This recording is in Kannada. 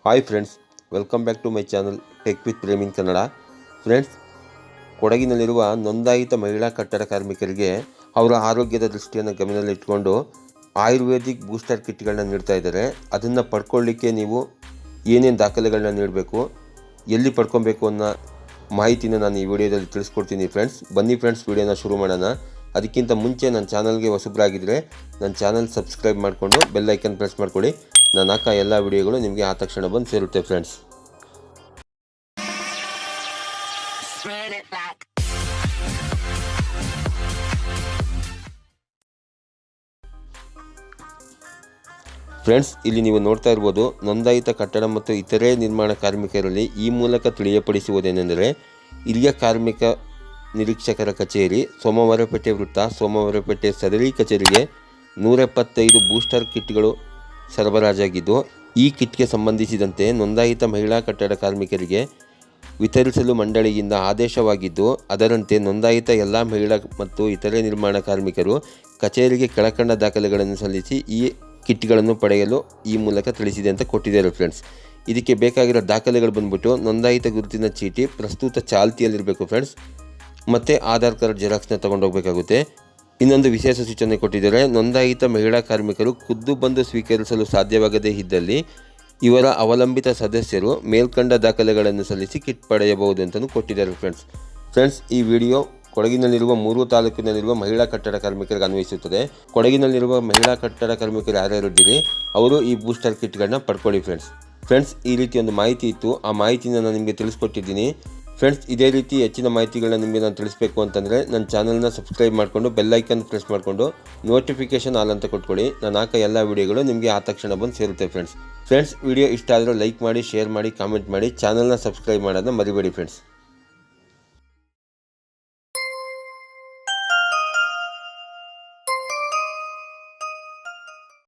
Hi friends, welcome back to my channel tech with Prem in Kannada. Friends, ಕೊಡಗಿನಲ್ಲಿರುವ ನೋಂದಾಯಿತ ಮಹಿಳಾ ಕಟ್ಟಡ ಕಾರ್ಮಿಕರಿಗೆ ಅವರ ಆರೋಗ್ಯದ ದೃಷ್ಟಿಯನ್ನು ಗಮನದಲ್ಲಿಟ್ಟುಕೊಂಡು ಆಯುರ್ವೇದಿಕ್ ಬೂಸ್ಟರ್ ಕಿಟ್ಗಳನ್ನ ನೀಡ್ತಾ ಇದ್ದಾರೆ. ಅದನ್ನು ಪಡ್ಕೊಳ್ಳಿಕ್ಕೆ ನೀವು ಏನೇನು ದಾಖಲೆಗಳನ್ನ ನೀಡಬೇಕು, ಎಲ್ಲಿ ಪಡ್ಕೊಬೇಕು ಅನ್ನೋ ಮಾಹಿತಿನ ನಾನು ಈ ವಿಡಿಯೋದಲ್ಲಿ ತಿಳಿಸ್ಕೊಡ್ತೀನಿ. ಫ್ರೆಂಡ್ಸ್, ಬನ್ನಿ ಫ್ರೆಂಡ್ಸ್, ವಿಡಿಯೋನ ಶುರು ಮಾಡೋಣ. ಅದಕ್ಕಿಂತ ಮುಂಚೆ ನನ್ನ ಚಾನಲ್ಗೆ ಹೊಸಬ್ರಾಗಿದ್ದರೆ ನನ್ನ ಚಾನಲ್ ಸಬ್ಸ್ಕ್ರೈಬ್ ಮಾಡಿಕೊಂಡು ಬೆಲ್ ಐಕನ್ ಪ್ರೆಸ್ ಮಾಡ್ಕೊಳ್ಳಿ. ನಾನು ಹಾಕೋ ಎಲ್ಲ ವಿಡಿಯೋಗಳು ನಿಮಗೆ ಆ ತಕ್ಷಣ ಬಂದು ಸೇರುತ್ತೆ. ಫ್ರೆಂಡ್ಸ್, ಇಲ್ಲಿ ನೀವು ನೋಡ್ತಾ ಇರ್ಬೋದು, ನೋಂದಾಯಿತ ಕಟ್ಟಡ ಮತ್ತು ಇತರೆ ನಿರ್ಮಾಣ ಕಾರ್ಮಿಕರಲ್ಲಿ ಈ ಮೂಲಕ ತಿಳಿಯಪಡಿಸುವುದೇನೆಂದರೆ, ಹಿರಿಯ ಕಾರ್ಮಿಕ ನಿರೀಕ್ಷಕರ ಕಚೇರಿ, ಸೋಮವಾರಪೇಟೆ ವೃತ್ತ, ಸೋಮವಾರಪೇಟೆ ಸದರಿ ಕಚೇರಿಗೆ 175 ಬೂಸ್ಟರ್ ಕಿಟ್ಗಳು ಸರಬರಾಜಾಗಿದ್ದು, ಈ ಕಿಟ್ಗೆ ಸಂಬಂಧಿಸಿದಂತೆ ನೋಂದಾಯಿತ ಮಹಿಳಾ ಕಟ್ಟಡ ಕಾರ್ಮಿಕರಿಗೆ ವಿತರಿಸಲು ಮಂಡಳಿಯಿಂದ ಆದೇಶವಾಗಿದ್ದು, ಅದರಂತೆ ನೋಂದಾಯಿತ ಎಲ್ಲ ಮಹಿಳಾ ಮತ್ತು ಇತರೆ ನಿರ್ಮಾಣ ಕಾರ್ಮಿಕರು ಕಚೇರಿಗೆ ಕೆಳಕಂಡ ದಾಖಲೆಗಳನ್ನು ಸಲ್ಲಿಸಿ ಈ ಕಿಟ್ಗಳನ್ನು ಪಡೆಯಲು ಈ ಮೂಲಕ ತಿಳಿಸಿದೆ ಅಂತ ಕೊಟ್ಟಿದ್ದಾರೆ. ಫ್ರೆಂಡ್ಸ್, ಇದಕ್ಕೆ ಬೇಕಾಗಿರೋ ದಾಖಲೆಗಳು ಬಂದ್ಬಿಟ್ಟು ನೋಂದಾಯಿತ ಗುರುತಿನ ಚೀಟಿ ಪ್ರಸ್ತುತ ಚಾಲ್ತಿಯಲ್ಲಿರಬೇಕು ಫ್ರೆಂಡ್ಸ್, ಮತ್ತು ಆಧಾರ್ ಕಾರ್ಡ್ ಜೆರಾಕ್ಸ್ನ ತೊಗೊಂಡೋಗ್ಬೇಕಾಗುತ್ತೆ. ಇನ್ನೊಂದು ವಿಶೇಷ ಸೂಚನೆ ಕೊಟ್ಟಿದ್ದಾರೆ, ನೋಂದಾಯಿತ ಮಹಿಳಾ ಕಾರ್ಮಿಕರು ಖುದ್ದು ಬಂದು ಸ್ವೀಕರಿಸಲು ಸಾಧ್ಯವಾಗದೇ ಇದ್ದಲ್ಲಿ ಇವರ ಅವಲಂಬಿತ ಸದಸ್ಯರು ಮೇಲ್ಕಂಡ ದಾಖಲೆಗಳನ್ನು ಸಲ್ಲಿಸಿ ಕಿಟ್ ಪಡೆಯಬಹುದು ಅಂತಲೂ ಕೊಟ್ಟಿದ್ದಾರೆ. ಫ್ರೆಂಡ್ಸ್, ಈ ವಿಡಿಯೋ ಕೊಡಗಿನಲ್ಲಿರುವ 3 ತಾಲೂಕಿನಲ್ಲಿರುವ ಮಹಿಳಾ ಕಟ್ಟಡ ಕಾರ್ಮಿಕರಿಗೆ ಅನ್ವಯಿಸುತ್ತದೆ. ಕೊಡಗಿನಲ್ಲಿರುವ ಮಹಿಳಾ ಕಟ್ಟಡ ಕಾರ್ಮಿಕರು ಯಾರ್ಯಾರು ಇದ್ದೀರಿ ಅವರು ಈ ಬೂಸ್ಟರ್ ಕಿಟ್ಗಳನ್ನ ಪಡ್ಕೊಳ್ಳಿ. ಫ್ರೆಂಡ್ಸ್, ಈ ರೀತಿ ಒಂದು ಮಾಹಿತಿ ಇತ್ತು, ಆ ಮಾಹಿತಿನ ನಾನು ನಿಮಗೆ ತಿಳಿಸ್ಕೊಟ್ಟಿದ್ದೀನಿ. ಫ್ರೆಂಡ್ಸ್, ಇದೇ ರೀತಿ ಹೆಚ್ಚಿನ ಮಾಹಿತಿಗಳನ್ನ ನಿಮಗೆ ನಾನು ತಿಳಿಸ್ಬೇಕು ಅಂತಂದರೆ ನನ್ನ ಚಾನಲ್ನ ಸಬ್ಸ್ಕ್ರೈಬ್ ಮಾಡಿಕೊಂಡು ಬೆಲ್ ಐಕನ್ ಪ್ರೆಸ್ ಮಾಡಿಕೊಂಡು ನೋಟಿಫಿಕೇಷನ್ ಆಲ್ ಅಂತ ಕೊಟ್ಕೊಳ್ಳಿ. ನಾನು ಹಾಕೋ ಎಲ್ಲ ವಿಡಿಯೋಗಳು ನಿಮಗೆ ಆ ತಕ್ಷಣ ಬಂದು ಸೇರುತ್ತೆ. ಫ್ರೆಂಡ್ಸ್, ವಿಡಿಯೋ ಇಷ್ಟ ಆದರೂ ಲೈಕ್ ಮಾಡಿ, ಶೇರ್ ಮಾಡಿ, ಕಾಮೆಂಟ್ ಮಾಡಿ, ಚಾನಲ್ನ ಸಬ್ಸ್ಕ್ರೈಬ್ ಮಾಡೋದನ್ನ ಮರಿಬೇಡಿ. ಫ್ರೆಂಡ್ಸ್.